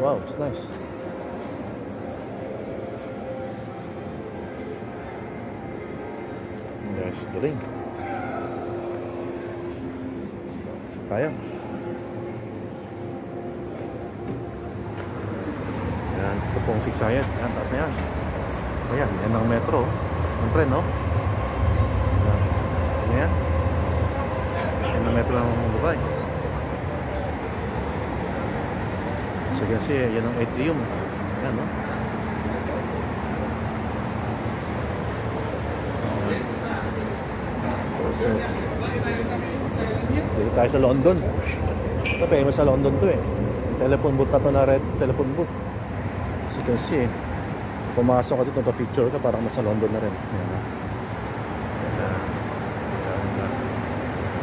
Wow, it's nice. Guys, galing. Kaya. Yan, ito pong siksayat. Yan, taas na yan. Ayan, yan ang metro. Siyempre, no? Yan. Yan ang metro ng Dubai. So kasi yan ang atrium. Yan, no? Dito tayo sa London. Ito famous sa London to eh. Telephone booth na to na red telephone booth. As you can see, pumasok ka dito, picture ka, parang nasa London na rin. Yan na.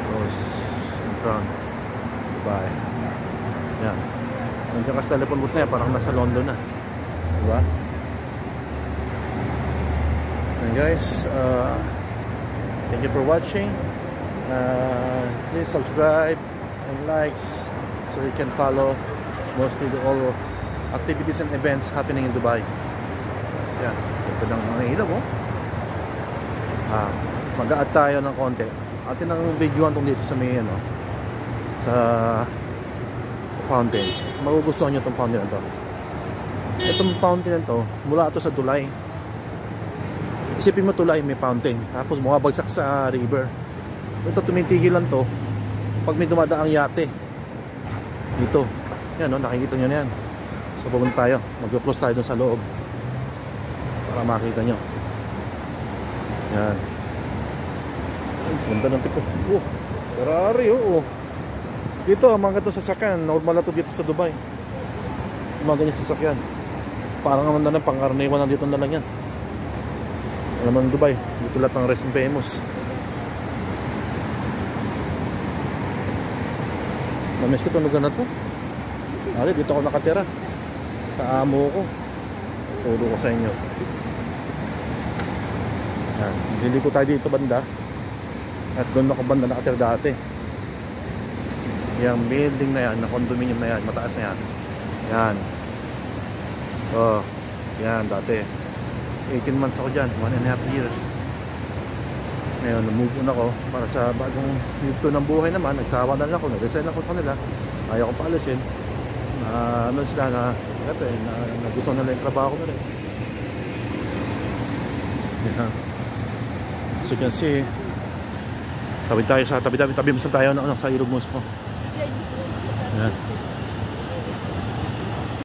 Tapos in front, Dubai. Yan. Nandiyan ka sa telephone booth na yan, parang nasa London na. Diba? And guys, thank you for watching. Please subscribe and likes so you can follow mostly all activities and events happening in Dubai. So yan, ito lang ang ilaw, oh. Mag-a-add tayo ng konti. Atin ang videoan tong dito sa may ano, sa fountain. Magugustuhan nyo itong fountain na to. Itong fountain na to, mula ito sa tulay. Isipin mo tulay, may fountain. Tapos bumabagsak sa river. Ito tumitigil lang to pag may dumadaang yate. Dito. Yan, no? Nakikita nyo na yan. So pupunta tayo. Mag-close tayo dun sa loob para makita nyo. Yan. Ganda ng tipo. Ferrari, oo. Dito, mga ganito sasakyan. Normal na to dito sa Dubai. Mga ganyan sasakyan. Parang naman na lang, pang-karniwan na dito na lang yan. Alam mo ng Dubai, dito lahat ng rest and famous. Namiss ko itong lugar na to. Dito ako nakatira. Sa amo ko. Turo ko sa inyo. Yan. Hindi ko tayo dito banda. At doon ako banda nakatira dati. Yung building na yan, na condominium na yan, mataas na yan. Yan. Oh, yan dati. 18 months ako dyan, 1.5 years. Ngayon, na-move on ako para sa bagong yugto ng buhay naman. Nagsawa na lang ako, nag-resign ako sa kanila. Ayaw ko paalisin. Ano sila na, nagustuhan na lang yung trabaho ko na rin. Yan. So you can see, tabi tayo sa tabi mo sa tayo na, sa ilog mo. Yan.